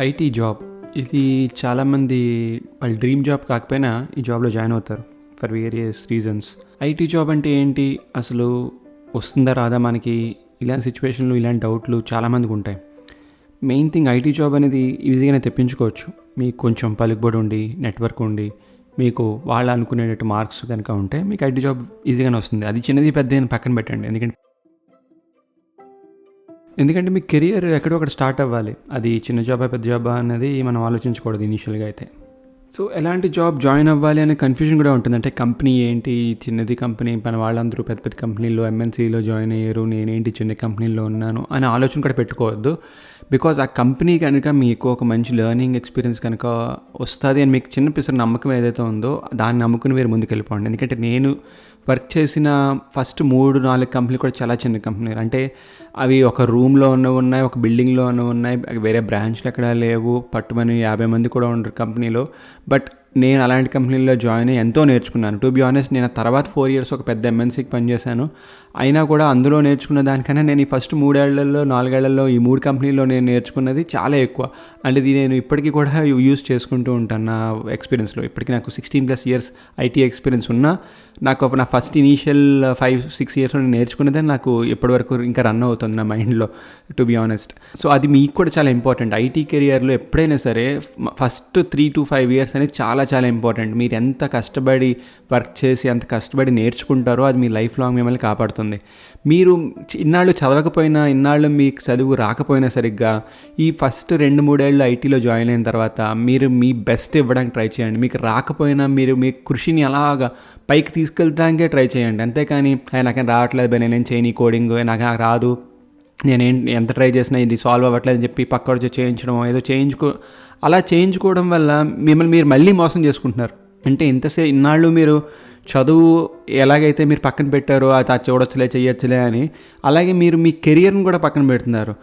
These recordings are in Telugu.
ఐటీ జాబ్ ఇది చాలామంది వాళ్ళ డ్రీమ్ జాబ్ కాకపోయినా ఈ జాబ్లో జాయిన్ అవుతారు for various reasons. IT job అంటే ఏంటి, అసలు వస్తుందా రాదా మనకి, ఇలాంటి సిచ్యువేషన్లు ఇలాంటి డౌట్లు చాలామందికి ఉంటాయి. మెయిన్ థింగ్, ఐటీ జాబ్ అనేది ఈజీగానే తెప్పించుకోవచ్చు. మీకు కొంచెం పలుకుబడి ఉండి, నెట్వర్క్ ఉండి, మీకు వాళ్ళు అనుకునేటట్టు మార్క్స్ కనుక ఉంటే మీకు ఐటీ జాబ్ ఈజీగానే వస్తుంది. అది చిన్నది పెద్దది పక్కన పెట్టండి, ఎందుకంటే మీ కెరియర్ ఎక్కడో ఒకటి స్టార్ట్ అవ్వాలి. అది చిన్న జాబా పెద్ద జాబా అనేది మనం ఆలోచించకూడదు ఇనీషియల్గా అయితే. సో ఎలాంటి జాబ్ జాయిన్ అవ్వాలి అనే కన్ఫ్యూజన్ కూడా ఉంటుంది. అంటే కంపెనీ ఏంటి, చిన్నది కంపెనీ, మన వాళ్ళందరూ పెద్ద పెద్ద కంపెనీలో ఎంఎన్సీలో జాయిన్ అయ్యారు, నేనేంటి చిన్న కంపెనీలో ఉన్నాను అనే ఆలోచన కూడా పెట్టుకోవద్దు. బికాజ్ ఆ కంపెనీ కనుక మీకు ఒక మంచి లెర్నింగ్ ఎక్స్పీరియన్స్ కనుక వస్తుంది అని మీకు చిన్న పిసర నమ్మకం ఏదైతే ఉందో దాన్ని నమ్ముకుని మీరు ముందుకు వెళ్ళిపోండి. ఎందుకంటే నేను వర్క్ చేసిన ఫస్ట్ 3-4 కంపెనీలు కూడా చాలా చిన్న కంపెనీలు. అంటే అవి ఒక రూమ్లో ఉన్నాయి, ఒక బిల్డింగ్లో ఉన్నాయి, వేరే బ్రాంచ్లు ఎక్కడా లేవు, పట్టుమని 50 మంది కూడా ఉండరు కంపెనీలో. బట్ నేను అలాంటి కంపెనీల్లో జాయిన్ అయ్యి ఎంతో నేర్చుకున్నాను. టు బి ఆనెస్ట్, నేను తర్వాత 4 years ఒక పెద్ద ఎంఎన్సీకి పనిచేశాను. అయినా కూడా అందులో నేర్చుకున్న దానికన్నా నేను ఈ ఫస్ట్ 4 ఏళ్లలో ఈ 3 కంపెనీల్లో నేను నేర్చుకున్నది చాలా ఎక్కువ. అంటే ఇది నేను ఇప్పటికీ కూడా యూజ్ చేసుకుంటూ ఉంటాను నా ఎక్స్పీరియన్స్లో. ఇప్పటికీ నాకు 16+ years ఐటీ ఎక్స్పీరియన్స్ ఉన్నా నాకు నా ఫస్ట్ ఇనీషియల్ 5-6 years నేర్చుకున్నదే నాకు ఇప్పటివరకు ఇంకా రన్ అవుతుంది నా మైండ్లో, టు బి ఆనెస్ట్. సో అది మీకు కూడా చాలా ఇంపార్టెంట్. ఐటీ కెరియర్లో ఎప్పుడైనా సరే ఫస్ట్ 3 to 5 years అనేది చాలా చాలా ఇంపార్టెంట్. మీరు ఎంత కష్టపడి వర్క్ చేసి ఎంత కష్టపడి నేర్చుకుంటారో అది మీ లైఫ్ లాంగ్ మిమ్మల్ని కాపాడుతుంది. మీరు ఇన్నాళ్ళు చదవకపోయినా, ఇన్నాళ్ళు మీకు చదువు రాకపోయినా సరిగ్గా ఈ ఫస్ట్ 2-3 ఏళ్ళు ఐటీలో జాయిన్ అయిన తర్వాత మీరు మీ బెస్ట్ ఇవ్వడానికి ట్రై చేయండి. మీకు రాకపోయినా మీరు మీ కృషిని అలాగా పైకి తీసుకెళ్ళడానికే ట్రై చేయండి. అంతేకాని నాకేం రావట్లేదు, నేనేం చేయని కోడింగ్, నాకు రాదు, ఎంత ట్రై చేసినా ఇది సాల్వ్ అవ్వట్లేదు అని చెప్పి పక్క చేయించడం, ఏదో అలా చేయించుకోవడం వల్ల మిమ్మల్ని మీరు మళ్ళీ మోసం చేసుకుంటున్నారు. అంటే ఇన్నాళ్ళు మీరు చదువు ఎలాగైతే మీరు పక్కన పెట్టారో అది చూడొచ్చులే చేయొచ్చులే అని, అలాగే మీరు మీ కెరియర్ని కూడా పక్కన పెడుతున్నారు.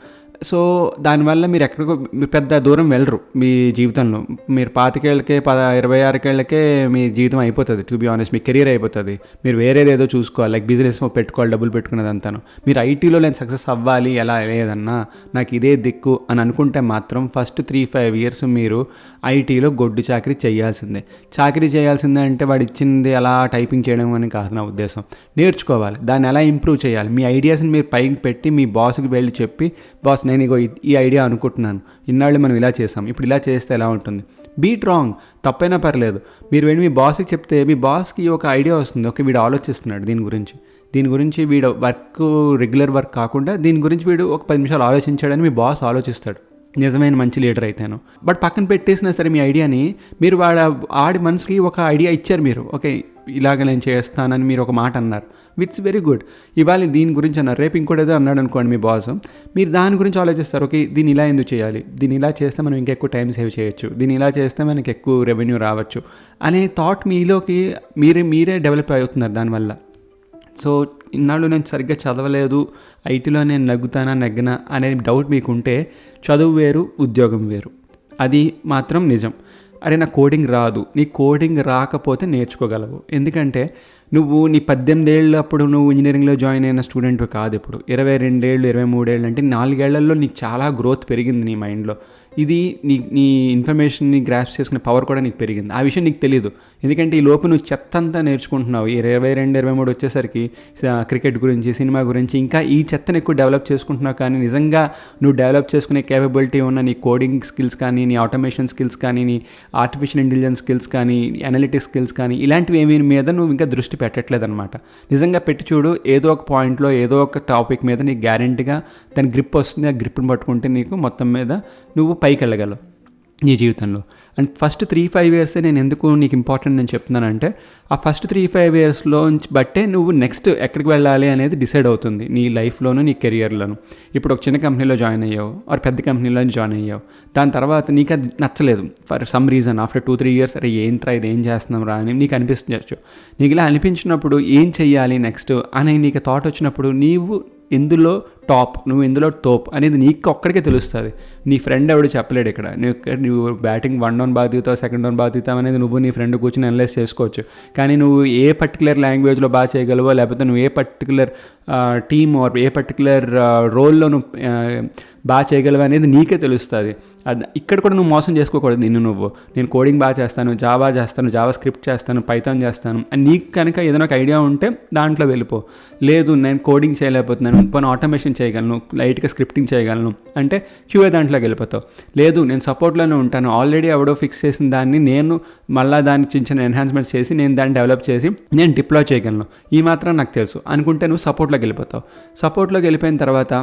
సో దానివల్ల మీరు ఎక్కడికో పెద్ద దూరం వెళ్ళరు మీ జీవితంలో. మీరు 25 ఏళ్ళకే 26 ఏళ్ళకే మీ జీవితం అయిపోతుంది. To be honest, me career అయిపోతుంది. మీరు వేరేది ఏదో చూసుకోవాలి, లైక్ బిజినెస్ పెట్టుకోవాలి, డబ్బులు పెట్టుకునేదంతాను. మీరు ఐటీలో నేను సక్సెస్ అవ్వాలి, ఎలా లేదన్నా నాకు ఇదే దిక్కు అని అనుకుంటే మాత్రం ఫస్ట్ 3-5 years మీరు ఐటీలో గొడ్డు చాకరీ చేయాల్సిందే. అంటే వాడు ఇచ్చింది అలా టైపింగ్ చేయడం అని కాదు నా ఉద్దేశం. నేర్చుకోవాలి, దాన్ని ఎలా ఇంప్రూవ్ చేయాలి, మీ ఐడియాస్ని మీరు పైకి పెట్టి మీ బాస్కి వెళ్ళి చెప్పి, బాస్ నేను ఈ ఐడియా అనుకుంటున్నాను, ఇన్నాళ్ళు మనం ఇలా చేసాం, ఇప్పుడు ఇలా చేస్తే ఎలా ఉంటుంది, బీట్ రాంగ్, తప్పైనా పర్లేదు, మీరు వెళ్ళి మీ బాస్కి చెప్తే మీ బాస్కి ఒక ఐడియా వస్తుంది. ఓకే, వీడు ఆలోచిస్తున్నాడు దీని గురించి వీడు రెగ్యులర్ వర్క్ కాకుండా దీని గురించి వీడు ఒక 10 నిమిషాలు ఆలోచించాడని మీ బాస్ ఆలోచిస్తాడు, నిజమైన మంచి లీడర్ అయితేను. బట్ పక్కన పెట్టేసినా సరే మీ ఐడియాని, మీరు ఆడి మనసుకి ఒక ఐడియా ఇచ్చారు, మీరు ఓకే ఇలాగ నేను చేస్తానని మీరు ఒక మాట అన్నారు, విట్స్ వెరీ గుడ్. ఇవాళ దీని గురించి అన్నారు, రేపు ఇంకోటి ఏదో అన్నాడు అనుకోండి మీ బాస్, మీరు దాని గురించి ఆలోచిస్తారు. ఓకే దీన్ని ఇలా ఎందుకు చేయాలి, దీన్ని ఇలా చేస్తే మనం ఇంకా ఎక్కువ టైం సేవ్ చేయొచ్చు, దీన్ని ఇలా చేస్తే మనకి ఎక్కువ రెవెన్యూ రావచ్చు అనే థాట్ మీలోకి మీరే డెవలప్ అవుతున్నారు దానివల్ల. సో ఇన్నాళ్ళు నేను సరిగ్గా చదవలేదు, ఐటీలో నేను నెగ్గనా అనే డౌట్ మీకుంటే చదువు వేరు, ఉద్యోగం వేరు, అది మాత్రం నిజం. అరే నాకు కోడింగ్ రాదు, నీ కోడింగ్ రాకపోతే నేర్చుకోగలవు. ఎందుకంటే నువ్వు నీ 18 ఏళ్ళు అప్పుడు నువ్వు ఇంజనీరింగ్లో జాయిన్ అయిన స్టూడెంట్ కాదు. ఇప్పుడు 22 ఏళ్ళు 23 ఏళ్ళు అంటే 4 ఏళ్లలో నీకు చాలా గ్రోత్ పెరిగింది నీ మైండ్లో. ఇది నీ ఇన్ఫర్మేషన్ని గ్రాస్ప్ చేసుకునే పవర్ కూడా నీకు పెరిగింది. ఆ విషయం నీకు తెలియదు, ఎందుకంటే ఈ లోపు నువ్వు చెత్త అంతా నేర్చుకుంటున్నావు. 22-23 వచ్చేసరికి క్రికెట్ గురించి, సినిమా గురించి ఇంకా ఈ చెత్తను ఎక్కువ డెవలప్ చేసుకుంటున్నావు. కానీ నిజంగా నువ్వు డెవలప్ చేసుకునే కేపబిలిటీ ఉన్న నీ కోడింగ్ స్కిల్స్ కానీ, నీ ఆటోమేషన్ స్కిల్స్ కానీ, నీ ఆర్టిఫిషియల్ ఇంటెలిజెన్స్ స్కిల్స్ కానీ, అనలిటిక్స్ స్కిల్స్ కానీ, ఇలాంటివి ఏమీ మీద నువ్వు ఇంకా దృష్టి పెట్టట్లేదు అనమాట. నిజంగా పెట్టి చూడు, ఏదో ఒక పాయింట్లో ఏదో ఒక టాపిక్ మీద నీకు గ్యారెంటీగా దాని గ్రిప్ వస్తుంది. ఆ గ్రిప్ని పట్టుకుంటే నీకు మొత్తం మీద నువ్వు పైకి వెళ్ళగలవు నీ జీవితంలో. అండ్ ఫస్ట్ 3-5 years నేను ఎందుకు నీకు ఇంపార్టెంట్ నేను చెప్తున్నానంటే, ఆ ఫస్ట్ 3-5 yearsలో బట్టే నువ్వు నెక్స్ట్ ఎక్కడికి వెళ్ళాలి అనేది డిసైడ్ అవుతుంది నీ లైఫ్లోను, నీ కెరియర్లోను. ఇప్పుడు ఒక చిన్న కంపెనీలో జాయిన్ అయ్యావు, ఆర్ పెద్ద కంపెనీలో జాయిన్ అయ్యావు, దాని తర్వాత నీకు అది నచ్చలేదు for some reason. After 2-3 years అరే ఏంట్రా ఇది, ఏం చేస్తున్నాం రా అని నీకు అనిపించవచ్చు. నీకు ఇలా అనిపించినప్పుడు ఏం చెయ్యాలి నెక్స్ట్ అని నీకు థాట్ వచ్చినప్పుడు నీవు ఎందులో టాప్, నువ్వు ఇందులో తోప్ అనేది నీకు ఒక్కడికే తెలుస్తుంది. నీ ఫ్రెండ్ ఎవడు చెప్పలేడు ఇక్కడ. నువ్వు బ్యాటింగ్ 1 డౌన్ బాగా దిగుతావు, 2nd డౌన్ బాగా దిగుతావు అనేది నువ్వు నీ ఫ్రెండ్ కూర్చొని అనలైజ్ చేసుకోవచ్చు. కానీ నువ్వు ఏ పర్టికులర్ లాంగ్వేజ్లో బాగా చేయగలవో, లేకపోతే నువ్వు a particular team or a particular రోల్లో నువ్వు బాగా చేయగలవు అనేది నీకే తెలుస్తుంది. ఇక్కడ కూడా నువ్వు మోసం చేసుకోకూడదు. నేను కోడింగ్ బాగా చేస్తాను, జావా చేస్తాను, జావా స్క్రిప్ట్ చేస్తాను, పైథాన్ చేస్తాను అని నీకు కనుక ఏదైనా ఒక ఐడియా ఉంటే దాంట్లో వెళ్ళిపో. లేదు నేను కోడింగ్ చేయలేకపోతున్నాను, పని ఆటోమేషన్ చేయగలను, లైట్గా స్క్రిప్టింగ్ చేయగలను అంటే క్యూఏ దాంట్లోకి వెళ్ళిపోతావు. లేదు నేను సపోర్ట్లోనే ఉంటాను, ఆల్రెడీ ఎవడో ఫిక్స్ చేసిన దాన్ని నేను మళ్ళీ దాన్ని చిన్న చిన్న ఎన్హాన్స్మెంట్స్ చేసి నేను దాన్ని డెవలప్ చేసి నేను డిప్లాయ్ చేయగలను, ఈ మాత్రం నాకు తెలుసు అనుకుంటే నువ్వు సపోర్ట్లోకి వెళ్ళిపోతావు. సపోర్ట్లోకి వెళ్ళిపోయిన తర్వాత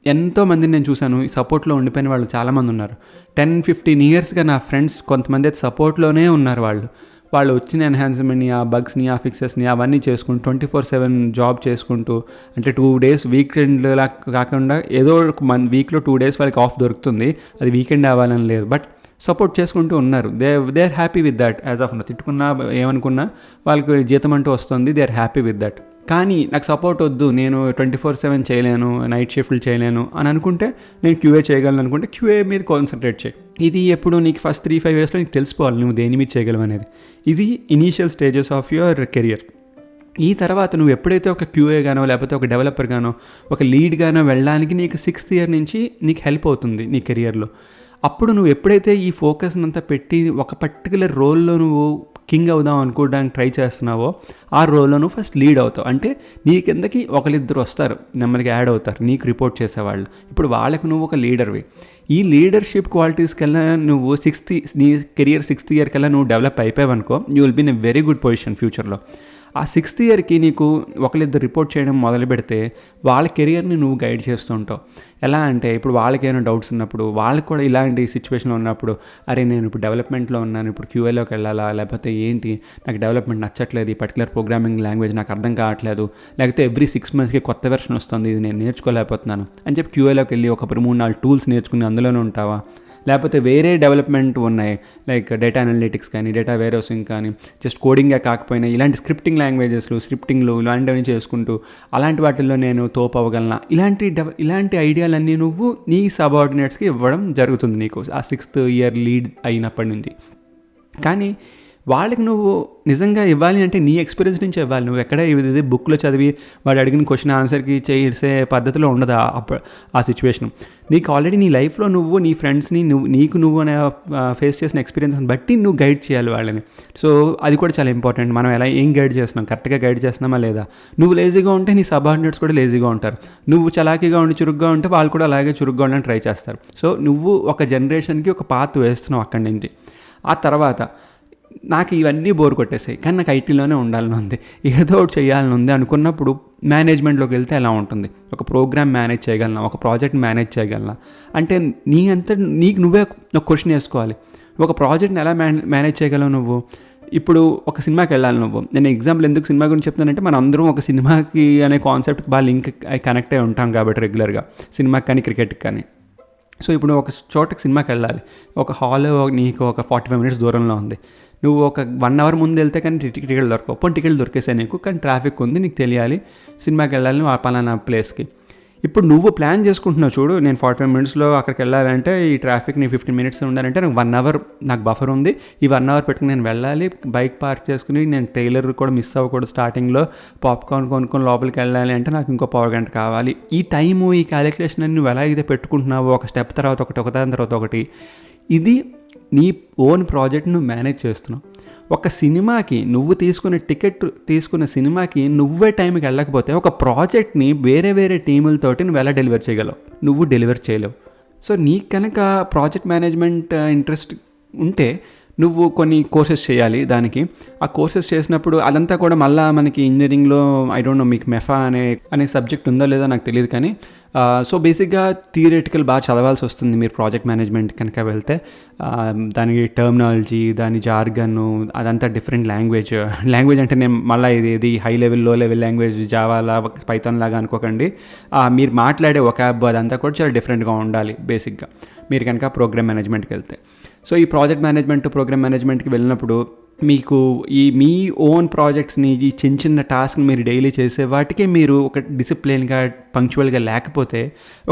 ఎంతోమందిని నేను చూశాను, ఈ సపోర్ట్లో ఉండిపోయిన వాళ్ళు చాలామంది ఉన్నారు. 10-15 ఇయర్స్గా నా ఫ్రెండ్స్ కొంతమంది అయితే సపోర్ట్లోనే ఉన్నారు. వాళ్ళు వచ్చిన ఎన్హాన్స్మెంట్ని, ఆ బగ్స్ని, ఆ ఫిక్సెస్ని అవన్నీ చేసుకుంటూ 24/7 జాబ్ చేసుకుంటూ, అంటే 2 days వీకెండ్లా కాకుండా ఏదో ఒక వీక్లో 2 days వాళ్ళకి ఆఫ్ దొరుకుతుంది, అది వీకెండ్ అవ్వాలని లేదు, బట్ సపోర్ట్ చేసుకుంటూ ఉన్నారు. They are happy with that. As of now తిట్టుకున్నా ఏమనుకున్నా వాళ్ళకి జీతం అంటూ వస్తుంది, they are happy with that. కానీ నాకు సపోర్ట్ వద్దు, నేను 24/7 చేయలేను, నైట్ షిఫ్ట్లు చేయలేను అని అనుకుంటే, నేను క్యూఏ చేయగలను అనుకుంటే క్యూఏ మీద కాన్సన్ట్రేట్ చేయి. ఇది ఎప్పుడు నీకు ఫస్ట్ 3-5 yearsలో నీకు తెలిసిపోవాలి నువ్వు దేని మీద చేయగలవు అనేది. ఇది initial stages of your career. ఈ తర్వాత నువ్వు ఎప్పుడైతే ఒక క్యూఏ గానో, లేకపోతే ఒక డెవలపర్ గానో, ఒక లీడ్ గానో వెళ్ళడానికి నీకు 6th year నుంచి నీకు హెల్ప్ అవుతుంది నీ కెరియర్లో. అప్పుడు నువ్వు ఎప్పుడైతే ఈ ఫోకస్ని అంతా పెట్టి ఒక పర్టికులర్ రోల్లో నువ్వు కింగ్ అవుదాం అనుకోవడానికి ట్రై చేస్తున్నావో, ఆ రోల్లో నువ్వు ఫస్ట్ లీడ్ అవుతావు. అంటే నీ కిందకి ఒకరిద్దరు వస్తారు, నెమ్మదిగా యాడ్ అవుతారు నీకు రిపోర్ట్ చేసేవాళ్ళు. ఇప్పుడు వాళ్ళకి నువ్వు ఒక లీడర్వి. ఈ లీడర్షిప్ క్వాలిటీస్కల్లా నువ్వు నీ కెరియర్ 6th year కల్లా నువ్వు డెవలప్ అయిపోయావనుకో, you will be in a very good position ఫ్యూచర్లో. ఆ 6th yearకి నీకు ఒకరిద్దరు రిపోర్ట్ చేయడం మొదలు పెడితే వాళ్ళ కెరియర్ని నువ్వు గైడ్ చేస్తూ ఉంటావు. ఎలా అంటే ఇప్పుడు వాళ్ళకేమైనా డౌట్స్ ఉన్నప్పుడు, వాళ్ళకి కూడా ఇలాంటి సిచ్యువేషన్లో ఉన్నప్పుడు, అరే నేను ఇప్పుడు డెవలప్మెంట్లో ఉన్నాను, ఇప్పుడు క్యూఏలోకి వెళ్ళాలా, లేకపోతే ఏంటి నాకు డెవలప్మెంట్ నచ్చట్లేదు, ఈ పర్టికులర్ ప్రోగ్రామింగ్ లాంగ్వేజ్ నాకు అర్థం కావట్లేదు, లేకపోతే ఎవ్రీ 6 monthsకి కొత్త వెర్షన్ వస్తుంది, ఇది నేను నేర్చుకోలేకపోతున్నాను అని చెప్పి క్యూఏలోకి వెళ్ళి ఒక 3-4 టూల్స్ నేర్చుకుని అందులోనే ఉంటావా? లేకపోతే వేరే డెవలప్మెంట్ ఉన్నాయి, లైక్ డేటా అనలిటిక్స్ కానీ, డేటా వేర్హౌసింగ్ కానీ, జస్ట్ కోడింగ్గా కాకపోయినా ఇలాంటి స్క్రిప్టింగ్ లాంగ్వేజెస్లు, స్క్రిప్టింగ్లు ఇలాంటివన్నీ చేసుకుంటూ అలాంటి వాటిల్లో నేను తోపు అవ్వగలనా, ఇలాంటి ఐడియాలన్నీ నువ్వు నీ సబార్డినేట్స్కి ఇవ్వడం జరుగుతుంది నీకు ఆ 6th year లీడ్ అయినప్పటి నుంచి. కానీ వాళ్ళకి నువ్వు నిజంగా ఇవ్వాలి అంటే నీ ఎక్స్పీరియన్స్ నుంచి ఇవ్వాలి. నువ్వు ఎక్కడ ఇది బుక్లో చదివి వాడు అడిగిన క్వశ్చన్ ఆన్సర్కి చేసే పద్ధతిలో ఉండదు ఆ సిచ్యువేషన్. నీకు ఆల్రెడీ నీ లైఫ్లో నువ్వు నీ ఫ్రెండ్స్ని నువ్వు అనే ఫేస్ చేసిన ఎక్స్పీరియన్స్ని బట్టి నువ్వు గైడ్ చేయాలి వాళ్ళని. సో అది కూడా చాలా ఇంపార్టెంట్. మనం ఏం గైడ్ చేస్తున్నాం, కరెక్ట్గా గైడ్ చేస్తున్నామా లేదా? నువ్వు లేజీగా ఉంటే నీ సబార్డినేట్స్ కూడా లేజీగా ఉంటారు. నువ్వు చలాకీగా ఉండి చురుగ్గా ఉంటే వాళ్ళు కూడా అలాగే చురుగ్గా ఉండడానికి ట్రై చేస్తారు. సో నువ్వు ఒక జనరేషన్కి ఒక పాత్ వేస్తున్నావు అక్కడి నుంచి. ఆ తర్వాత నాకు ఇవన్నీ బోర్ కొట్టేసాయి, కానీ నాకు ఐటీలోనే ఉండాలని ఉంది, ఏదో ఒకటి చేయాలని ఉంది అనుకున్నప్పుడు మేనేజ్మెంట్లోకి వెళ్తే ఎలా ఉంటుంది? ఒక ప్రోగ్రామ్ మేనేజ్ చేయగలనా, ఒక ప్రాజెక్ట్ మేనేజ్ చేయగలనా అంటే నీకు నువ్వే ఒక క్వశ్చన్ వేసుకోవాలి. ఒక ప్రాజెక్ట్ని ఎలా మేనేజ్ చేయగలవు నువ్వు? ఇప్పుడు ఒక సినిమాకి వెళ్ళాలి నువ్వు. నేను ఎగ్జాంపుల్ ఎందుకు సినిమా గురించి చెప్తానంటే, మన అందరం ఒక సినిమాకి అనే కాన్సెప్ట్కి బాగా కనెక్ట్ అయి ఉంటాం కాబట్టి రెగ్యులర్గా, సినిమాకి కానీ క్రికెట్కి కానీ. సో ఇప్పుడు ఒక చోటకి సినిమాకి వెళ్ళాలి, ఒక హాల్ నీకు ఒక 45 minutes దూరంలో ఉంది. నువ్వు ఒక 1 hour ముందు వెళ్తే కానీ టికెట్లు దొరకవు. పోనీ టికెట్లు దొరికేసాయి నీకు, కానీ ట్రాఫిక్ ఉంది, నీకు తెలియాలి సినిమాకి వెళ్ళాలి నువ్వు ఆ పలానా ప్లేస్కి. ఇప్పుడు నువ్వు ప్లాన్ చేసుకుంటున్నావు చూడు, నేను 45 minutesలో అక్కడికి వెళ్ళాలంటే ఈ ట్రాఫిక్ నీ 15 minutes ఉండాలంటే నాకు 1 hour నాకు బఫర్ ఉంది, ఈ 1 hour పెట్టుకుని నేను వెళ్ళాలి, బైక్ పార్క్ చేసుకుని నేను ట్రైలర్ కూడా మిస్ అవ్వకూడదు, స్టార్టింగ్లో పాప్కార్న్ కొనుక్కొని లోపలికి వెళ్ళాలి అంటే నాకు ఇంకో ½ గంట కావాలి. ఈ టైము, ఈ క్యాలిక్యులేషన్ అని నువ్వు ఎలా అయితే పెట్టుకుంటున్నావో, ఒక స్టెప్ తర్వాత ఒకదాని తర్వాత ఒకటి, ఇది నీ ఓన్ ప్రాజెక్ట్ నువ్వు మేనేజ్ చేస్తున్నావు. ఒక సినిమాకి నువ్వు తీసుకున్న సినిమాకి నువ్వే టైంకి వెళ్ళకపోతే ఒక ప్రాజెక్ట్ని వేరే టీములతోటి నువ్వు ఎలా డెలివర్ చేయగలవు? నువ్వు డెలివర్ చేయలేవు. సో నీకు కనుక ప్రాజెక్ట్ మేనేజ్మెంట్ ఇంట్రెస్ట్ ఉంటే నువ్వు కొన్ని కోర్సెస్ చేయాలి. దానికి ఆ కోర్సెస్ చేసినప్పుడు అదంతా కూడా మళ్ళీ మనకి ఇంజనీరింగ్లో ఐ డోంట్ నో మీకు మెఫా అనే సబ్జెక్ట్ ఉందో లేదో నాకు తెలియదు, కానీ సో బేసిక్గా థియరిటికల్ బాగా చదవాల్సి వస్తుంది మీరు ప్రాజెక్ట్ మేనేజ్మెంట్ కనుక వెళ్తే. దానికి టర్మినాలజీ, దాని జార్గన్, అదంతా డిఫరెంట్ లాంగ్వేజ్ అంటే నేను మళ్ళీ ఇది హై లెవెల్, లో లెవెల్ లాంగ్వేజ్, జావాలా, పైథాన్ లాగా అనుకోకండి. మీరు మాట్లాడే వొకాబ్ అదంతా కూడా చాలా డిఫరెంట్గా ఉండాలి బేసిక్గా మీరు కనుక ప్రోగ్రామ్ మేనేజ్మెంట్కి వెళ్తే. సో ఈ ప్రాజెక్ట్ మేనేజ్మెంట్, ప్రోగ్రామ్ మేనేజ్మెంట్కి వెళ్ళినప్పుడు మీకు మీ ఓన్ ప్రాజెక్ట్స్ని, ఈ చిన్న చిన్న టాస్క్ని మీరు డైలీ చేసే వాటికే మీరు ఒక డిసిప్లిన్గా, పంక్చువల్గా లేకపోతే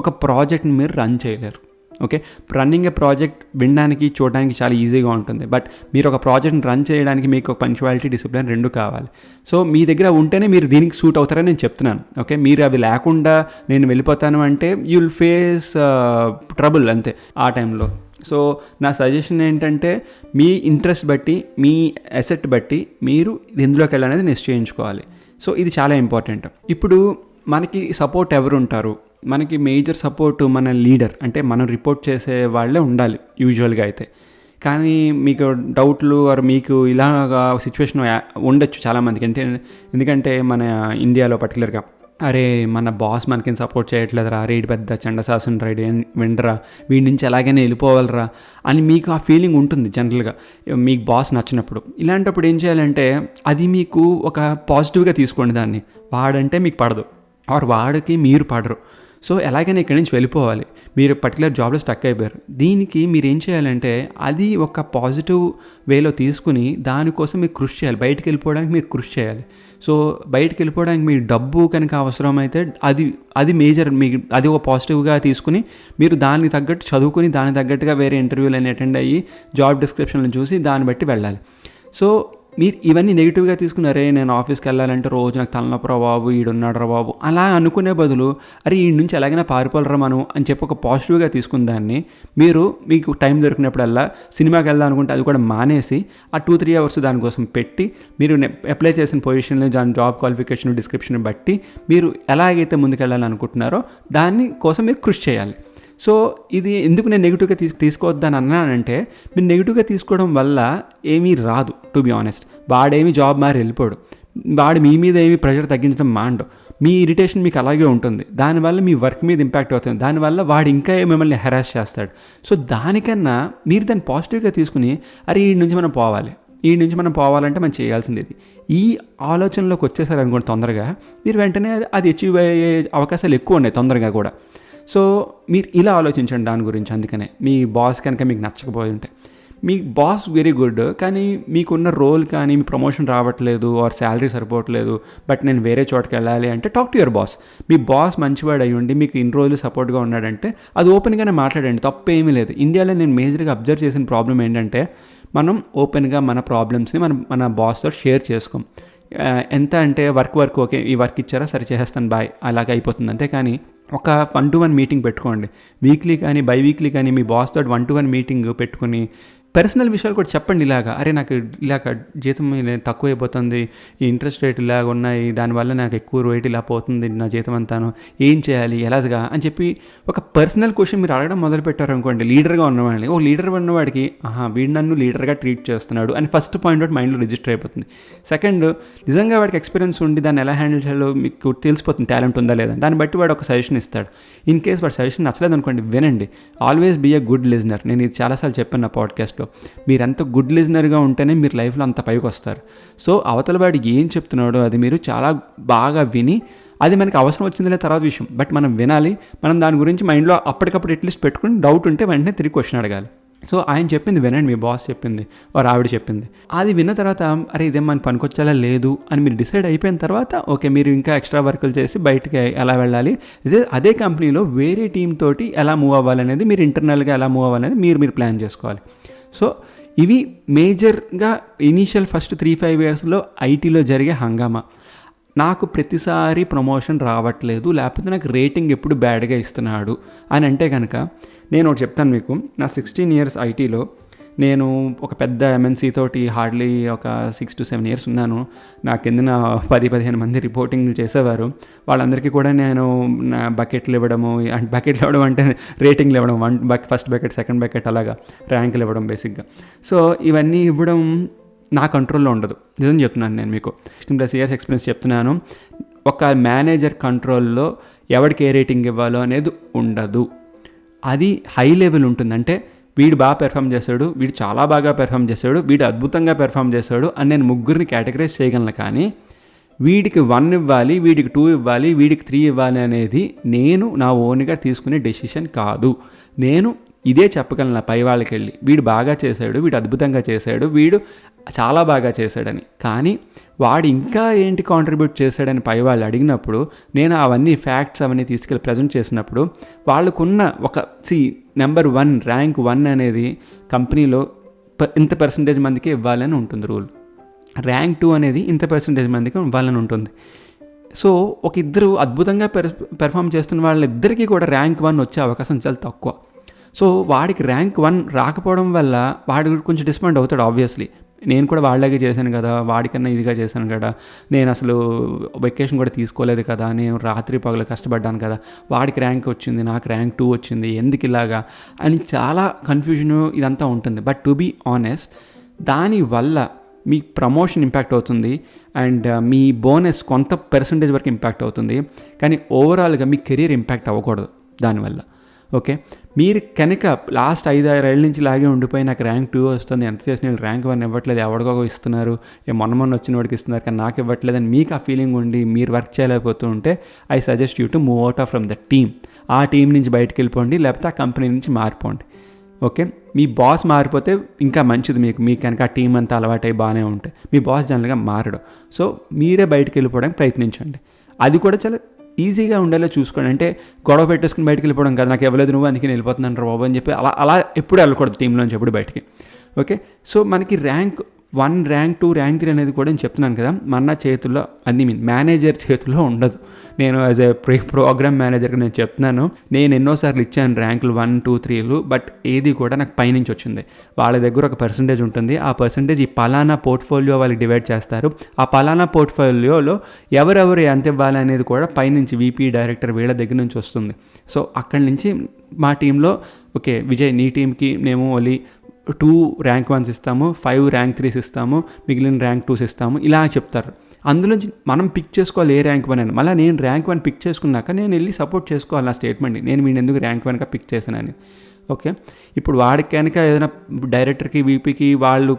ఒక ప్రాజెక్ట్ని మీరు రన్ చేయలేరు. ఓకే, రన్నింగ్ ఏ ప్రాజెక్ట్ వినడానికి, చూడడానికి చాలా ఈజీగా ఉంటుంది. బట్ మీరు ఒక ప్రాజెక్ట్ని రన్ చేయడానికి మీకు ఒక పంక్చువాలిటీ, డిసిప్లిన్ రెండు కావాలి. సో మీ దగ్గర ఉంటేనే మీరు దీనికి సూట్ అవుతారని నేను చెప్తున్నాను. ఓకే, మీరు అవి లేకుండా నేను వెళ్ళిపోతాను అంటే యూ విల్ ఫేస్ ట్రబుల్ అంతే ఆ టైంలో. సో నా సజెషన్ ఏంటంటే మీ ఇంట్రెస్ట్ బట్టి, మీ అసెట్ బట్టి మీరు ఎందులోకి వెళ్ళాలనేది నిశ్చయించుకోవాలి. సో ఇది చాలా ఇంపార్టెంట్. ఇప్పుడు మనకి సపోర్ట్ ఎవరు ఉంటారు? మనకి మేజర్ సపోర్ట్ మన లీడర్, అంటే మనం రిపోర్ట్ చేసే వాళ్ళే ఉండాలి యూజువల్గా అయితే. కానీ మీకు డౌట్లు ఆర్ మీకు ఇలాగా సిచ్యువేషన్ ఉండొచ్చు చాలామందికి. ఎందుకంటే మన ఇండియాలో పర్టికులర్గా అరే మన బాస్ మనకేం సపోర్ట్ చేయట్లేదురా, రేటు పెద్ద చండశాసన రైడ్ వినరా, వీడి నుంచి ఎలాగైనా వెళ్ళిపోవాలరా అని మీకు ఆ ఫీలింగ్ ఉంటుంది జనరల్గా మీకు బాస్ నచ్చినప్పుడు. ఇలాంటప్పుడు ఏం చేయాలంటే అది మీకు ఒక పాజిటివ్గా తీసుకోండి దాన్ని. వాడంటే మీకు పడదు ఆర్ వాడికి మీరు పడరు. సో ఎలాగైనా ఇక్కడి నుంచి వెళ్ళిపోవాలి, మీరు పర్టికులర్ జాబ్లో స్టక్ అయిపోయారు. దీనికి మీరు ఏం చేయాలంటే అది ఒక పాజిటివ్ వేలో తీసుకుని దానికోసం మీరు కృషి చేయాలి. బయటికి వెళ్ళిపోవడానికి మీరు కృషి చేయాలి. సో బయటికి వెళ్ళిపోవడానికి మీకు డబ్బు కనుక అవసరమైతే అది మేజర్, మీకు అది ఒక పాజిటివ్గా తీసుకుని మీరు దానికి తగ్గట్టు చదువుకుని దానికి తగ్గట్టుగా వేరే ఇంటర్వ్యూలు అని అటెండ్ అయ్యి జాబ్ డిస్క్రిప్షన్లు చూసి దాన్ని బట్టి వెళ్ళాలి. సో మీరు ఇవన్నీ నెగిటివ్గా తీసుకున్నారే, నేను ఆఫీస్కి వెళ్ళాలంటే రోజు నాకు తలనొప్పరా బాబు, ఈడున్నాడు బాబు అలా అనుకునే బదులు అరే ఈ నుంచి ఎలాగైనా పారిపోలరా మనం అని చెప్పి ఒక పాజిటివ్గా తీసుకున్న దాన్ని మీకు టైం దొరికినప్పుడల్లా సినిమాకి వెళ్దాం అనుకుంటే అది కూడా మానేసి ఆ 2-3 అవర్స్ దానికోసం పెట్టి మీరు అప్లై చేసిన పొజిషన్లో దాని జాబ్ క్వాలిఫికేషన్, డిస్క్రిప్షన్ బట్టి మీరు ఎలాగైతే ముందుకెళ్ళాలనుకుంటున్నారో దాని కోసం మీరు కృషి చేయాలి. సో ఇది ఎందుకు నేను నెగిటివ్గా తీసుకోవద్దని అన్నానంటే మీరు నెగిటివ్గా తీసుకోవడం వల్ల ఏమీ రాదు. టు బి ఆనెస్ట్, వాడేమి జాబ్ మారి వెళ్ళిపోడు, వాడు మీ మీద ఏమి ప్రెషర్ తగ్గించడం మాండు, మీ ఇరిటేషన్ మీకు అలాగే ఉంటుంది. దానివల్ల మీ వర్క్ మీద ఇంపాక్ట్ అవుతుంది, దానివల్ల వాడు ఇంకా మిమ్మల్ని హెరాస్ చేస్తాడు. సో దానికన్నా మీరు దాన్ని పాజిటివ్గా తీసుకుని అరే ఈ నుంచి మనం పోవాలంటే మనం చేయాల్సింది ఇది, ఈ ఆలోచనలోకి వచ్చేసారనుకోండి తొందరగా మీరు వెంటనే అది అచీవ్ అయ్యే అవకాశాలు ఎక్కువ ఉన్నాయి తొందరగా కూడా. సో మీరు ఇలా ఆలోచించండి దాని గురించి. అందుకనే మీ బాస్ కనుక మీకు నచ్చకపోయి ఉంటే, మీ బాస్ వెరీ గుడ్ కానీ మీకున్న రోల్ కానీ మీ ప్రమోషన్ రావట్లేదు ఆర్ శాలరీ సరిపోవట్లేదు, బట్ నేను వేరే చోటుకి వెళ్ళాలి అంటే talk to your boss. Me boss మంచివాడు అయ్యి ఉండి మీకు ఇన్ని రోజులు సపోర్ట్గా ఉన్నాడంటే అది ఓపెన్గానే మాట్లాడండి, తప్పు ఏమీ లేదు. ఇండియాలో నేను మేజర్గా అబ్జర్వ్ చేసిన ప్రాబ్లం ఏంటంటే మనం ఓపెన్గా మన ప్రాబ్లమ్స్ని మన బాస్తో షేర్ చేసుకోం. ఎంత అంటే వర్క్ ఓకే ఈ వర్క్ ఇచ్చారా సరే చేసేస్తాను బాయ్ అలాగ అయిపోతుంది. అంతేకాని ఒక 1-to-1 మీటింగ్ పెట్టుకోండి, వీక్లీ కానీ బై వీక్లీ కానీ మీ బాస్ తోటి 1-to-1 మీటింగ్ పెట్టుకుని పర్సనల్ విషయాలు కూడా చెప్పండి. అరే నాకు ఇలాగ జీతం తక్కువ అయిపోతుంది, ఈ ఇంట్రెస్ట్ రేట్ ఇలాగ ఉన్నాయి, దానివల్ల నాకు ఎక్కువ రేట్ ఇలా పోతుంది నా జీతం అంతాను, ఏం చేయాలి ఎలాగా అని చెప్పి ఒక పర్సనల్ క్వశ్చన్ మీరు అడగడం మొదలు పెట్టారనుకోండి లీడర్గా ఉన్నవాడిని, లీడర్ ఉన్నవాడికి వీడు నన్ను లీడర్గా ట్రీట్ చేస్తున్నాడు అని ఫస్ట్ పాయింట్ అవుట్ మైండ్లో రిజిస్టర్ అయిపోతుంది. సెకండ్, నిజంగా వాడికి ఎక్స్పీరియన్స్ ఉండి దాన్ని ఎలా హ్యాండిల్ చేయాలో మీకు తెలిసిపోతుంది, టాలెంట్ ఉందా లేదా, దాన్ని బట్టి వాడు ఒక సజెషన్ ఇస్తాడు. ఇన్ కేస్ వాడు సజెషన్ నచ్చలేదు అనుకోండి వినండి, always be a good listener. నేను ఇది చాలాసార్లు చెప్పాను నా పాడ్కాస్ట్లో. మీరు ఎంత గుడ్ లిజనర్గా ఉంటేనే మీరు లైఫ్లో అంత పైకి వస్తారు. సో అవతల వాడు ఏం చెప్తున్నాడో అది మీరు చాలా బాగా విని, అది మనకి అవసరం వచ్చిందనే తర్వాత విషయం, బట్ మనం వినాలి. మనం దాని గురించి మైండ్లో అప్పటికప్పుడు అట్లీస్ట్ పెట్టుకుని డౌట్ ఉంటే వెంటనే తిరిగి క్వశ్చన్ అడగాలి. సో ఆయన చెప్పింది వినండి, మీ బాస్ చెప్పింది వారు ఆవిడ చెప్పింది, అది విన్న తర్వాత అరే ఇదేం మనకి పనికొచ్చేలా లేదు అని మీరు డిసైడ్ అయిపోయిన తర్వాత ఓకే మీరు ఇంకా ఎక్స్ట్రా వర్కులు చేసి బయటకి ఎలా వెళ్ళాలి, అదే కంపెనీలో వేరే టీమ్ తోటి ఎలా మూవ్ అవ్వాలనేది, మీరు ఇంటర్నల్గా ఎలా మూవ్ అవ్వాలనేది మీరు ప్లాన్ చేసుకోవాలి. సో ఇవి మేజర్గా ఇనీషియల్ ఫస్ట్ 3-5 ఇయర్స్లో ఐటీలో జరిగే హంగామా. నాకు ప్రతిసారి ప్రమోషన్ రావట్లేదు, లేకపోతే నాకు రేటింగ్ ఎప్పుడు బ్యాడ్గా ఇస్తున్నాడు అని అంటే కనుక నేను ఒకటి చెప్తాను మీకు. నా 16 ఇయర్స్ ఐటీలో నేను ఒక పెద్ద ఎంఎన్సీ తోటి హార్డ్లీ ఒక 6-7 ఇయర్స్ ఉన్నాను. నా కిందన 10-15 మంది రిపోర్టింగ్ చేసేవారు. వాళ్ళందరికీ కూడా నేను నా బకెట్లు ఇవ్వడము అంటే రేటింగ్లు ఇవ్వడం, ఫస్ట్ బకెట్ సెకండ్ బకెట్ అలాగా ర్యాంకులు ఇవ్వడం బేసిక్గా. సో ఇవన్నీ ఇవ్వడం నా కంట్రోల్లో ఉండదు, నిజం చెప్తున్నాను నేను మీకు. 16+ ఇయర్స్ ఎక్స్పీరియన్స్ చెప్తున్నాను. ఒక మేనేజర్ కంట్రోల్లో ఎవరికి ఏ రేటింగ్ ఇవ్వాలో అనేది ఉండదు. అది హై లెవెల్ ఉంటుంది. అంటే వీడు బాగా పెర్ఫామ్ చేశాడు, వీడు చాలా బాగా పెర్ఫామ్ చేశాడు, వీడు అద్భుతంగా పెర్ఫామ్ చేశాడు అని నేను ముగ్గురిని కేటగరైజ్ చేయగలను. కానీ వీడికి 1 ఇవ్వాలి, వీడికి 2 ఇవ్వాలి, వీడికి 3 ఇవ్వాలి అనేది నేను నా ఓన్గా తీసుకునే డెసిషన్ కాదు. నేను ఇదే చెప్పగలను పై వాళ్ళకి వెళ్ళి, వీడు బాగా చేశాడు, వీడు అద్భుతంగా చేశాడు, వీడు చాలా బాగా చేశాడని. కానీ వాడు ఇంకా ఏంటి కాంట్రిబ్యూట్ చేశాడని పై వాళ్ళు అడిగినప్పుడు నేను అవన్నీ ఫ్యాక్ట్స్ అవన్నీ తీసుకెళ్ళి ప్రజెంట్ చేసినప్పుడు వాళ్ళకున్న ఒక నెంబర్ 1 ర్యాంక్ 1 అనేది కంపెనీలో ఇంత పర్సంటేజ్ మందికి ఇవ్వాలని ఉంటుంది రూల్. ర్యాంక్ 2 అనేది ఇంత పర్సంటేజ్ మందికి ఇవ్వాలని ఉంటుంది. సో ఒక ఇద్దరు అద్భుతంగా పెర్ఫామ్ చేస్తున్న వాళ్ళిద్దరికీ కూడా ర్యాంక్ 1 వచ్చే అవకాశం చాలా తక్కువ. సో వాడికి ర్యాంక్ 1 రాకపోవడం వల్ల వాడు కొంచెం డిసప్పాయింట్ అవుతాడు. ఆబ్వియస్లీ నేను కూడా వాళ్ళలాగే చేశాను కదా, వాడికన్నా ఇదిగా చేశాను కదా, నేను అసలు వెకేషన్ కూడా తీసుకోలేదు కదా, నేను రాత్రి పగలు కష్టపడ్డాను కదా, వాడికి ర్యాంక్ వచ్చింది, నాకు ర్యాంక్ 2 వచ్చింది, ఎందుకు ఇలాగా అని చాలా కన్ఫ్యూజన్ ఇదంతా ఉంటుంది. బట్ టు బీ ఆనెస్ట్, దానివల్ల మీ ప్రమోషన్ ఇంపాక్ట్ అవుతుంది అండ్ మీ బోనస్ కొంత పర్సంటేజ్ వరకు ఇంపాక్ట్ అవుతుంది, కానీ ఓవరాల్గా మీ కెరీర్ ఇంపాక్ట్ అవ్వకూడదు దానివల్ల. ఓకే, మీరు కనుక లాస్ట్ 5-6 ఏళ్ళ నుంచి లాగే ఉండిపోయి నాకు ర్యాంక్ 2 వస్తుంది, ఎంత చేసిన వీళ్ళు ర్యాంక్ 1 ఇవ్వట్లేదు, ఎవరికో ఇస్తున్నారు, మొన్న వచ్చిన వాడికి ఇస్తున్నారు కానీ నాకు ఇవ్వట్లేదు అని మీకు ఆ ఫీలింగ్ ఉండి మీరు వర్క్ చేయలేకపోతూ ఉంటే I suggest you to move out of from the team. ఆ టీం నుంచి బయటకు వెళ్ళిపోండి, లేకపోతే ఆ కంపెనీ నుంచి మారిపోండి. ఓకే, మీ బాస్ మారిపోతే ఇంకా మంచిది. మీకు కనుక ఆ టీం అంతా అలవాటు అయ్యి బాగానే ఉంటే మీ బాస్ జనరల్గా మారడు. సో మీరే బయటకు వెళ్ళిపోవడానికి ప్రయత్నించండి. అది కూడా చాలా ఈజీగా ఉండేలా చూసుకోండి. అంటే గొడవ పెట్టేసుకుని బయటకు వెళ్ళిపోవడం కాదు, నాకు ఇవ్వలేదు నువ్వు అందుకే వెళ్ళిపోతున్నాను బాబు అని చెప్పి అలా ఎప్పుడు వెళ్ళకూడదు టీంలోంచి ఎప్పుడు బయటికి. ఓకే, సో మనకి ర్యాంక్ 1, ర్యాంక్ 2, ర్యాంక్ 3 అనేది కూడా నేను చెప్తున్నాను కదా, మన చేతుల్లో మేనేజర్ చేతుల్లో ఉండదు. నేను యాజ్ ఏ ప్రోగ్రామ్ మేనేజర్గా నేను చెప్తున్నాను, నేను ఎన్నోసార్లు ఇచ్చాను ర్యాంకులు 1, 2, 3, బట్ ఏది కూడా నాకు పైనుంచి వచ్చింది. వాళ్ళ దగ్గర ఒక పర్సంటేజ్ ఉంటుంది, ఆ పర్సంటేజ్ ఈ పలానా పోర్ట్ఫోలియో వాళ్ళకి డివైడ్ చేస్తారు. ఆ పలానా పోర్ట్ఫోలియోలో ఎవరెవరు ఎంత ఇవ్వాలి అనేది కూడా పైనుంచి VP, డైరెక్టర్ వీళ్ళ దగ్గర నుంచి వస్తుంది. సో అక్కడి నుంచి మా టీంలో ఓకే విజయ్ నీ టీంకి మేము ఓన్లీ 2 ర్యాంక్ 1s ఇస్తాము, 5 ర్యాంక్ 3s ఇస్తాము, మిగిలిన ర్యాంక్ 2s ఇస్తాము, ఇలా చెప్తారు. అందులోంచి మనం పిక్ చేసుకోవాలి ఏ ర్యాంక్ 1 అని. మళ్ళీ నేను ర్యాంక్ 1 పిక్ చేసుకున్నాక నేను వెళ్ళి సపోర్ట్ చేసుకోవాలి నా స్టేట్మెంట్ని, నేను వీడిని ఎందుకు ర్యాంక్ 1గా పిక్ చేశానని. ఓకే, ఇప్పుడు వాడికి కనుక ఏదైనా డైరెక్టర్కి, VPకి వాళ్ళు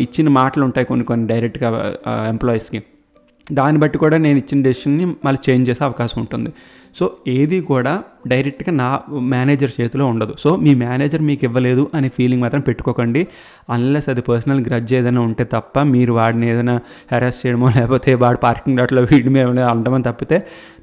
ఇచ్చిన మాటలు ఉంటాయి కొన్ని డైరెక్ట్గా ఎంప్లాయీస్కి, దాన్ని బట్టి కూడా నేను ఇచ్చిన డెసిషన్ని మళ్ళీ చేంజ్ చేసే అవకాశం ఉంటుంది. సో ఏది కూడా డైరెక్ట్గా నా మేనేజర్ చేతిలో ఉండదు. సో మీ మేనేజర్ మీకు ఇవ్వలేదు అనే ఫీలింగ్ మాత్రం పెట్టుకోకండి, అన్లెస్ అది పర్సనల్ గ్రడ్జ్ ఏదైనా ఉంటే తప్ప. మీరు వాడిని ఏదైనా హెరాస్ చేయడమో లేకపోతే వాడు పార్కింగ్ లాట్లో వీడి మీద అనడమని తప్పితే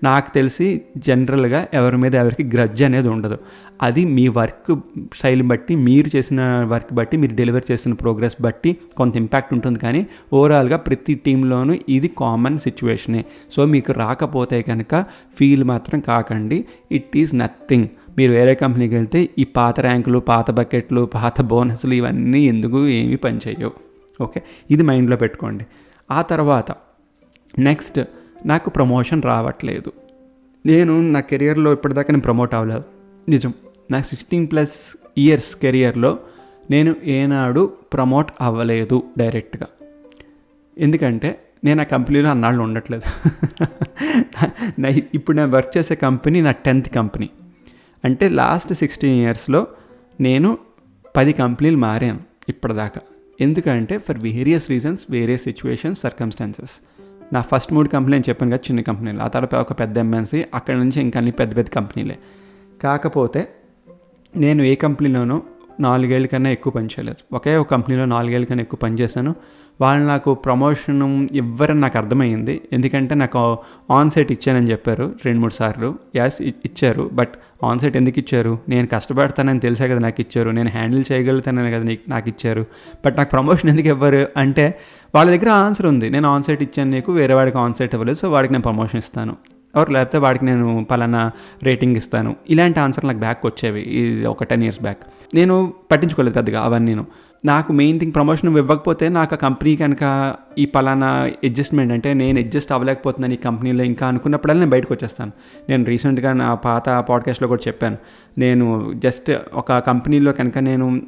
నాకు తెలిసి జనరల్గా ఎవరి మీద ఎవరికి గ్రడ్జ్ అనేది ఉండదు. అది మీ వర్క్ స్టైల్ బట్టి, మీరు చేసిన వర్క్ బట్టి, మీరు డెలివర్ చేసిన ప్రోగ్రెస్ బట్టి కొంత ఇంపాక్ట్ ఉంటుంది, కానీ ఓవరాల్గా ప్రతి టీంలోనూ ఇది కామన్ సిచ్యువేషనే. సో మీకు రాకపోతే కనుక ఫీల్ మాత్రం కాకండి, ఇట్ ఈజ్ నథింగ్. మీరు వేరే కంపెనీకి వెళ్తే ఈ పాత ర్యాంకులు, పాత బకెట్లు, పాత బోనస్లు ఇవన్నీ ఎందుకు ఏమీ పనిచేయవు. ఓకే, ఇది మైండ్లో పెట్టుకోండి. ఆ తర్వాత నెక్స్ట్, నాకు ప్రమోషన్ రావట్లేదు, నేను నా కెరియర్లో ఇప్పటిదాకా నేను ప్రమోట్ అవ్వలేదు. నిజం, నాకు 16+ ఇయర్స్ కెరియర్లో నేను ఏనాడు ప్రమోట్ అవ్వలేదు డైరెక్ట్గా. ఎందుకంటే నేను ఆ కంపెనీలో అన్నాళ్ళు ఉండట్లేదు. ఇప్పుడు నేను వర్క్ చేసే కంపెనీ నా 10th కంపెనీ. అంటే లాస్ట్ 16 ఇయర్స్లో నేను 10 కంపెనీలు మారాను ఇప్పటిదాకా. ఎందుకంటే for various reasons, various situations, circumstances. నా ఫస్ట్ 3 కంపెనీలు నేను చెప్పాను కదా చిన్న కంపెనీలు, ఆ తర్వాత ఒక పెద్ద MNC, అక్కడ నుంచి ఇంకా అన్ని పెద్ద పెద్ద కంపెనీలే. కాకపోతే నేను ఏ కంపెనీలోనూ 4 ఏళ్ళ కన్నా ఎక్కువ పనిచేయలేదు. ఒకే ఒక కంపెనీలో 4 ఏళ్ళ కన్నా ఎక్కువ పనిచేశాను. వాళ్ళు నాకు ప్రమోషన్ ఇవ్వరని నాకు అర్థమైంది. ఎందుకంటే నాకు ఆన్సైట్ ఇచ్చానని చెప్పారు 2-3 సార్లు. యాస్ ఇచ్చారు, బట్ ఆన్సైట్ ఎందుకు ఇచ్చారు? నేను కష్టపడతానని తెలిసే కదా నాకు ఇచ్చారు, నేను హ్యాండిల్ చేయగలుగుతానని కదా నాకు ఇచ్చారు. బట్ నాకు ప్రమోషన్ ఎందుకు ఇవ్వరు అంటే వాళ్ళ దగ్గర ఆన్సర్ ఉంది, నేను ఆన్సైట్ ఇచ్చాను నీకు, వేరే వాడికి ఆన్సైట్ ఇవ్వలేదు, సో వాడికి నేను ప్రమోషన్ ఇస్తాను, లేకపోతే వాడికి నేను పలానా రేటింగ్ ఇస్తాను. ఇలాంటి ఆన్సర్ నాకు బ్యాక్ వచ్చేవి ఒక 10 years బ్యాక్. నేను పట్టించుకోలేదు పెద్దగా అవన్నీ. నాకు మెయిన్ థింగ్ ప్రమోషన్ ఇవ్వకపోతే నాకు ఆ కంపెనీ కనుక ఈ పలానా అడ్జస్ట్మెంట్, అంటే నేను అడ్జస్ట్ అవ్వలేకపోతున్నాను ఈ కంపెనీలో ఇంకా అనుకున్నప్పుడల్లా నేను బయటకు వచ్చేస్తాను. నేను రీసెంట్గా నా పాత పాడ్కాస్ట్లో కూడా చెప్పాను, నేను జస్ట్ ఒక కంపెనీలో కనుక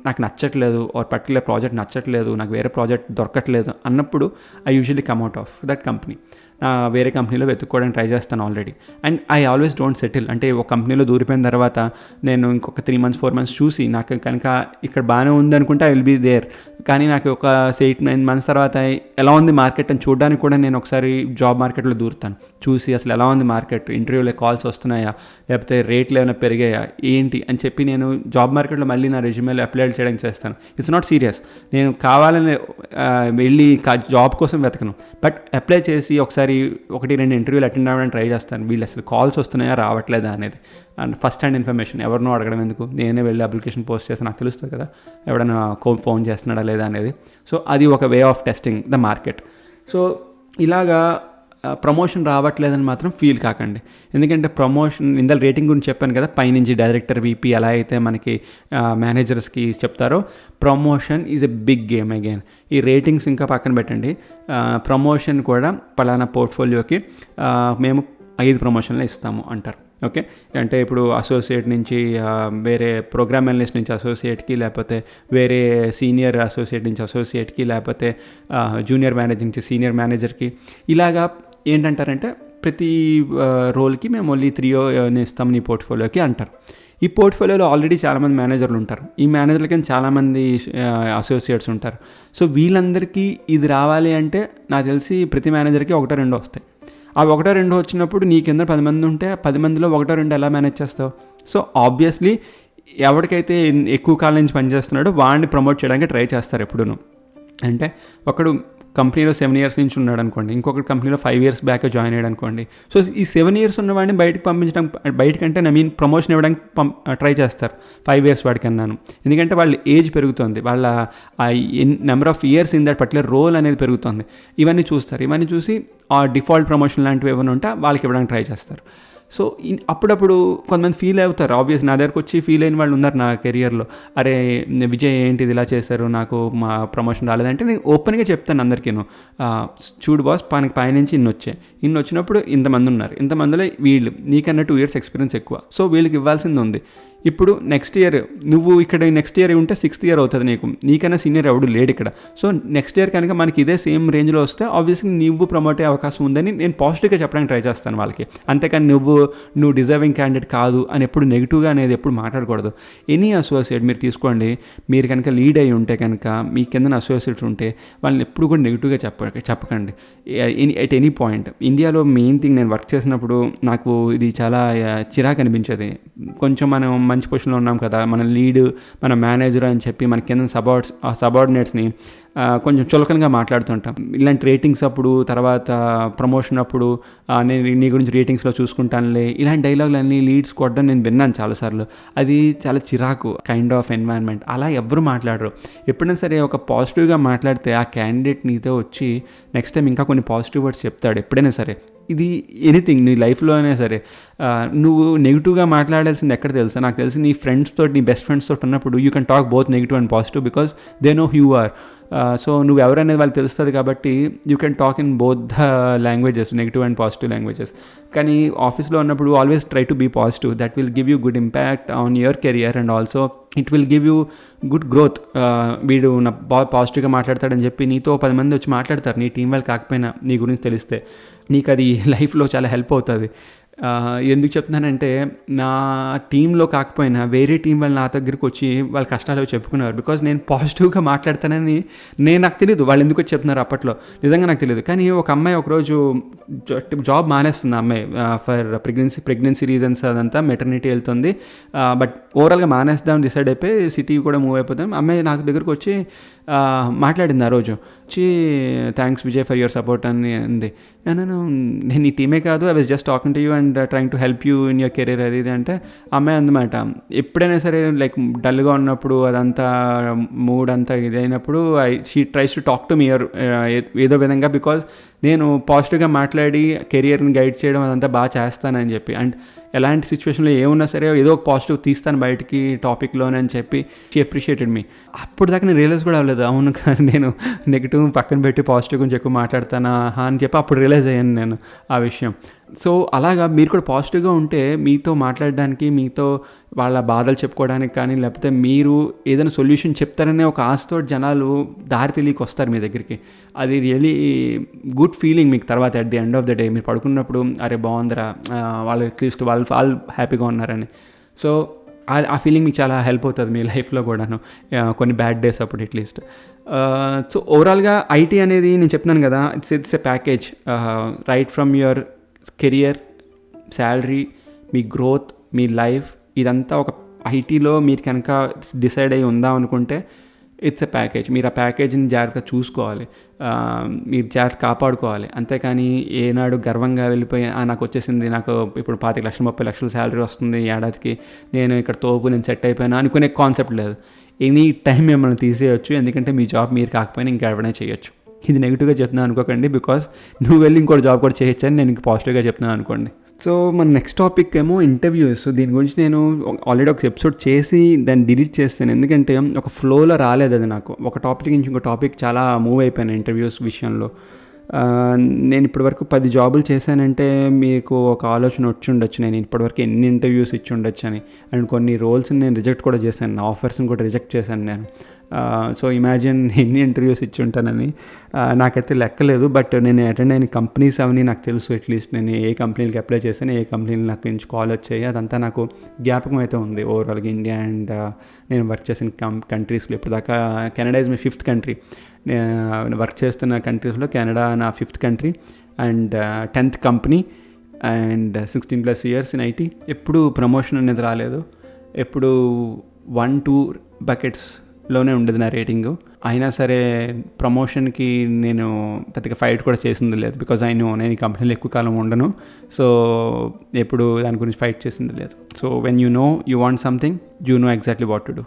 నాకు నచ్చట్లేదు, పర్టికులర్ ప్రాజెక్ట్ నచ్చట్లేదు, నాకు వేరే ప్రాజెక్ట్ దొరకట్లేదు అన్నప్పుడు I usually come out of that company. వేరే కంపెనీలో వెతుక్కోవడానికి ట్రై చేస్తాను already. And I always don't settle. అంటే ఒక కంపెనీలో దూరిపోయిన తర్వాత నేను ఇంకొక 3 months 4 months చూసి నాకు కనుక ఇక్కడ బాగానే ఉంది అనుకుంటే ఐ విల్ బీ దేర్. కానీ నాకు ఒక 8-9 మంత్స్ తర్వాత ఎలా ఉంది మార్కెట్ అని చూడడానికి కూడా నేను ఒకసారి జాబ్ మార్కెట్లో దూరుతాను, చూసి అసలు ఎలా ఉంది మార్కెట్, ఇంటర్వ్యూలో కాల్స్ వస్తున్నాయా, లేకపోతే రేట్లు ఏమైనా పెరిగాయా ఏంటి అని చెప్పి నేను జాబ్ మార్కెట్లో మళ్ళీ నా రెజ్యూమేలో అప్లై చేయడానికి చేస్తాను. ఇట్స్ నాట్ సీరియస్, నేను కావాలని వెళ్ళి జాబ్ కోసం వెతకను, బట్ అప్లై చేసి ఒకసారి 1-2 ఇంటర్వ్యూలు అటెండ్ అవ్వడానికి ట్రై చేస్తాను. వీళ్ళు అసలు కాల్స్ వస్తున్నాయా రావట్లేదా అనేది, అండ్ ఫస్ట్ హ్యాండ్ ఇన్ఫర్మేషన్ ఎవరినో అడగడం ఎందుకు, నేనే వెళ్ళి అప్లికేషన్ పోస్ట్ చేస్తే నాకు తెలుస్తుంది కదా ఎవడైనా ఫోన్ చేస్తున్నాడా లేదా అనేది. సో అది ఒక way of testing the market. So ఇలాగా ప్రమోషన్ రావట్లేదని మాత్రం ఫీల్ కాకండి, ఎందుకంటే ప్రమోషన్ ఇందులో రేటింగ్ గురించి చెప్పాను కదా, పైనుంచి డైరెక్టర్ VP ఎలా అయితే మనకి మేనేజర్స్కి చెప్తారో, promotion is a big game again. ఈ రేటింగ్స్ ఇంకా పక్కన పెట్టండి, ప్రమోషన్ కూడా పలానా పోర్ట్ఫోలియోకి మేము 5 ప్రమోషన్లు ఇస్తాము అంటారు. ఓకే, అంటే ఇప్పుడు అసోసియేట్ నుంచి వేరే ప్రోగ్రామ్ అనలిస్ట్ నుంచి అసోసియేట్కి, లేకపోతే వేరే సీనియర్ అసోసియేట్ నుంచి అసోసియేట్కి, లేకపోతే జూనియర్ మేనేజర్ నుంచి సీనియర్ మేనేజర్కి, ఇలాగా ఏంటంటారంటే ప్రతి రోల్కి మేము ఓన్లీ 3 ఇస్తాం నీ పోర్ట్ఫోలియోకి అంటారు. ఈ పోర్ట్ఫోలియోలో ఆల్రెడీ చాలామంది మేనేజర్లు ఉంటారు, ఈ మేనేజర్లకి చాలామంది అసోసియేట్స్ ఉంటారు. సో వీళ్ళందరికీ ఇది రావాలి అంటే నాకు తెలిసి ప్రతి మేనేజర్కి 1-2 వస్తాయి. ఆ 1-2 వచ్చినప్పుడు నీ కింద 10 మంది ఉంటే 10 మందిలో 1-2 ఎలా మేనేజ్ చేస్తావు? సో ఆబ్వియస్లీ ఎవరికైతే ఎక్కువ కాలం నుంచి పనిచేస్తున్నాడో వాడిని ప్రమోట్ చేయడానికి ట్రై చేస్తారు ఎప్పుడూ. అంటే ఒకడు కంపెనీలో 7 years నుంచి ఉన్నాడు అనుకోండి, ఇంకొకటి కంపెనీలో 5 years బ్యాక్ జాయిన్ అయ్యాడు అనుకోండి. సో ఈ 7 years ఉన్నవాడిని బయటకు పంపించడం, బయటకంటే ప్రమోషన్ ఇవ్వడానికి ట్రై చేస్తారు 5 years వాడికన్నాను, ఎందుకంటే వాళ్ళ ఏజ్ పెరుగుతుంది, వాళ్ళ number of years in that particular role అనేది పెరుగుతుంది. ఇవన్నీ చూస్తారు, ఇవన్నీ చూసి ఆ డిఫాల్ట్ ప్రమోషన్ లాంటివి ఏమైనా ఉంటే వాళ్ళకి ఇవ్వడానికి ట్రై చేస్తారు. సో అప్పుడప్పుడు కొంతమంది ఫీల్ అవుతారు, ఆబ్వియస్ నా దగ్గరకు వచ్చి ఫీల్ అయిన వాళ్ళు ఉన్నారు నా కెరియర్లో, అరే విజయ్ ఏంటిది ఇలా చేశారు, నాకు మా ప్రమోషన్ రాలేదంటే నేను ఓపెన్గా చెప్తాను అందరికీను, చూడు బాస్ మనకి పైనుంచి ఇన్ని వచ్చినప్పుడు ఇంతమంది ఉన్నారు, ఇంతమందిలో వీళ్ళు నీకన్నా 2 years ఎక్స్పీరియన్స్ ఎక్కువ, సో వీళ్ళకి ఇవ్వాల్సింది ఉంది. ఇప్పుడు నెక్స్ట్ ఇయర్ నువ్వు ఇక్కడ నెక్స్ట్ ఇయర్ ఉంటే 6th year అవుతుంది, నీకన్నా సీనియర్ ఎవడు లేడు ఇక్కడ. సో నెక్స్ట్ ఇయర్ కనుక మనకి ఇదే సేమ్ రేంజ్లో వస్తే ఆబ్వియస్లీ నువ్వు ప్రమోట్ అయ్యే అవకాశం ఉందని నేను పాజిటివ్గా చెప్పడానికి ట్రై చేస్తాను వాళ్ళకి. అంతేకాని నువ్వు డిజర్వింగ్ క్యాండిడేట్ కాదు అని ఎప్పుడు నెగిటివ్గా అనేది ఎప్పుడు మాట్లాడకూడదు. ఎనీ అసోసియేట్ మీరు తీసుకోండి, మీరు కనుక లీడ్ అయ్యి ఉంటే కనుక మీ కింద అసోసియేట్స్ ఉంటే వాళ్ళని ఎప్పుడు కూడా నెగిటివ్గా చెప్పకండి ఎట్ ఎనీ పాయింట్. ఇండియాలో మెయిన్ థింగ్ నేను వర్క్ చేసినప్పుడు నాకు ఇది చాలా చిరాకు అనిపించేది. కొంచెం మనం మంచి పొజిషన్లో ఉన్నాం కదా, మన లీడ్ మన మేనేజర్ అని చెప్పి మన కింద సబార్డినేట్స్ని కొంచెం చులకనగా మాట్లాడుతుంటాం. ఇలాంటి రేటింగ్స్ అప్పుడు, తర్వాత ప్రమోషన్ అప్పుడు నేను నీ గురించి రేటింగ్స్లో చూసుకుంటానులే, ఇలాంటి డైలాగులన్నీ లీడ్స్ కొట్టడం నేను విన్నాను చాలాసార్లు. అది చాలా చిరాకు కైండ్ ఆఫ్ ఎన్వైర్న్మెంట్. అలా ఎవ్వరు మాట్లాడరు. ఎప్పుడైనా సరే ఒక పాజిటివ్గా మాట్లాడితే ఆ క్యాండిడేట్ నీతో వచ్చి నెక్స్ట్ టైం ఇంకా కొన్ని పాజిటివ్ వర్డ్స్ చెప్తాడు ఎప్పుడైనా సరే. ఇది ఎనీథింగ్ నీ లైఫ్లో అయినా సరే, నువ్వు నెగిటివ్గా మాట్లాడాల్సింది ఎక్కడ తెలుసా? నాకు తెలిసి నీ ఫ్రెండ్స్ తోటి, నీ బెస్ట్ ఫ్రెండ్స్ తోటి ఉన్నప్పుడు you can talk both negative and positive because they know who are. So నువ్వు ఎవరనేది వాళ్ళు తెలుస్తుంది కాబట్టి you can talk in both the languages, negative and positive languages. కానీ ఆఫీస్లో ఉన్నప్పుడు always try to be positive, that will give you good impact on your career and also it will give you good growth. వీడు నా పాజిటివ్గా మాట్లాడతాడని చెప్పి నీతో 10 మంది వచ్చి మాట్లాడతారు, నీ టీం వాళ్ళు కాకపోయినా నీ గురించి తెలిస్తే నీకు అది లైఫ్లో చాలా హెల్ప్ అవుతుంది. ఎందుకు చెప్తున్నానంటే నా టీంలో కాకపోయినా వేరే టీం వాళ్ళు నా దగ్గరికి వచ్చి వాళ్ళ కష్టాలు చెప్పుకున్నారు, బికాజ్ నేను పాజిటివ్గా మాట్లాడతానని నాకు తెలియదు వాళ్ళు ఎందుకు వచ్చి చెప్తున్నారు అప్పట్లో, నిజంగా నాకు తెలియదు. కానీ ఒక అమ్మాయి ఒకరోజు జాబ్ మానేస్తుంది, అమ్మాయి ఫర్ ప్రెగ్నెన్సీ రీజన్స్ అదంతా మెటర్నిటీ వెళ్తుంది, బట్ ఓవరాల్గా మానేస్తామని డిసైడ్ అయిపోయి సిటీ కూడా మూవ్ అయిపోతాం. అమ్మాయి నాకు దగ్గరకు వచ్చి మాట్లాడింది ఆ రోజు, వచ్చి thanks Vijay for your support అని అంది. నేను ఈ టీమే కాదు, I was just talking to you and trying to help you in your career అది ఇది అంటే, అమ్మాయి అందమాట ఎప్పుడైనా సరే లైక్ డల్గా ఉన్నప్పుడు అదంతా మూడ్ అంతా ఇది అయినప్పుడు she tries to talk to me ఏదో విధంగా, బికాజ్ నేను పాజిటివ్గా మాట్లాడి కెరియర్ని గైడ్ చేయడం అదంతా బాగా చేస్తానని చెప్పి, అండ్ ఎలాంటి సిచ్యువేషన్లో ఏమున్నా సరే ఏదో ఒక పాజిటివ్ తీస్తాను బయటికి టాపిక్లోనే అని చెప్పి షీ అప్రిషియేటెడ్ మీ. అప్పుడు దాకా నేను రియలైజ్ కూడా అవ్వలేదు, అవును నేను నెగిటివ్ పక్కన పెట్టి పాజిటివ్ గురించి ఎక్కువ మాట్లాడతానా అని చెప్పి అప్పుడు రియలైజ్ అయ్యాను నేను ఆ విషయం. సో అలాగా మీరు కూడా పాజిటివ్గా ఉంటే మీతో మాట్లాడడానికి, మీతో వాళ్ళ బాధలు చెప్పుకోవడానికి కానీ, లేకపోతే మీరు ఏదైనా సొల్యూషన్ చెప్తారనే ఒక ఆశతో జనాలు దారి తెలియక వస్తారు మీ దగ్గరికి. అది రియలీ గుడ్ ఫీలింగ్ మీకు తర్వాత at the end of the day మీరు పడుకున్నప్పుడు, అరే బాగుందిరా వాళ్ళు అట్లీస్ట్ వాళ్ళు హ్యాపీగా ఉన్నారని. సో ఆ ఫీలింగ్ మీకు చాలా హెల్ప్ అవుతుంది మీ లైఫ్లో కూడాను కొన్ని బ్యాడ్ డేస్ అప్పుడు అట్లీస్ట్. సో ఓవరాల్గా ఐటీ అనేది నేను చెప్తున్నాను కదా, it's a package. Right from your career, salary, me growth, me life, ఇదంతా ఒక ఐటీలో మీరు కనుక డిసైడ్ అయ్యి ఉందాం అనుకుంటే ఇట్స్ ఎ ప్యాకేజ్. మీరు ఆ ప్యాకేజ్ని జాగ్రత్తగా చూసుకోవాలి, మీరు జాగ్రత్త కాపాడుకోవాలి. అంతేకాని ఏనాడు గర్వంగా వెళ్ళిపోయి నాకు వచ్చేసింది, నాకు ఇప్పుడు 25 లక్షలు 30 లక్షల శాలరీ వస్తుంది ఏడాదికి, నేను ఇక్కడ తోపు, నేను సెట్ అయిపోయినా అనుకునే కాన్సెప్ట్ లేదు. ఎనీ టైం మిమ్మల్ని తీసేయచ్చు, ఎందుకంటే మీ జాబ్ మీరు కాకపోయినా ఇంకెవరైనా చేయొచ్చు. ఇది నెగిటివ్గా చెప్తున్నాను అనుకోకండి, బికాస్ నువ్వు వెళ్ళి ఇంకోటి జాబ్ కూడా చేయొచ్చు అని నేను పాజిటివ్గా చెప్తున్నాను అనుకోండి. సో మన నెక్స్ట్ టాపిక్ ఏమో ఇంటర్వ్యూస్. దీని గురించి నేను ఆల్రెడీ ఒక ఎపిసోడ్ చేసి దాన్ని డిలీట్ చేస్తాను, ఎందుకంటే ఒక ఫ్లోలో రాలేదు అది నాకు. ఒక టాపిక్ నుంచి ఇంకో టాపిక్ చాలా మూవ్ అయిపోయాను ఇంటర్వ్యూస్ విషయంలో. నేను ఇప్పటివరకు 10 జాబులు చేశానంటే మీకు ఒక ఆలోచన వచ్చి ఉండొచ్చు నేను ఇప్పటివరకు ఎన్ని ఇంటర్వ్యూస్ ఇచ్చి ఉండొచ్చు అని. అండ్ కొన్ని రోల్స్ని నేను రిజెక్ట్ కూడా చేశాను, నా ఆఫర్స్ని కూడా రిజెక్ట్ చేశాను నేను. సో ఇమాజిన్ ఎన్ని ఇంటర్వ్యూస్ ఇచ్చి ఉంటానని. నాకైతే లెక్కలేదు, బట్ నేను అటెండ్ అయిన కంపెనీస్ అవన్నీ నాకు తెలుసు. అట్లీస్ట్ నేను ఏ కంపెనీలకి అప్లై చేశాను, ఏ కంపెనీలు నాకు నుంచి కాల్ వచ్చాయి, అదంతా నాకు జ్ఞాపకం అయితే ఉంది ఓవరాల్గా. ఇండియా అండ్ నేను వర్క్ చేసిన కంట్రీస్లో ఇప్పటిదాకా Canada is my 5th country. Work చేస్తున్న కంట్రీస్లో కెనడా నా 5th country and 10th company and 16+ years in IT. ఎప్పుడు ప్రమోషన్ అనేది రాలేదు, ఎప్పుడు 1-2 బకెట్స్లోనే ఉండేది నా రేటింగు. అయినా సరే ప్రమోషన్కి నేను పెద్దగా ఫైట్ కూడా చేసింది లేదు, బికాజ్ నేను ఈ కంపెనీలో ఎక్కువ కాలం ఉండను. సో ఎప్పుడు దాని గురించి ఫైట్ చేసింది లేదు. So when you know you want something, you know exactly what to do.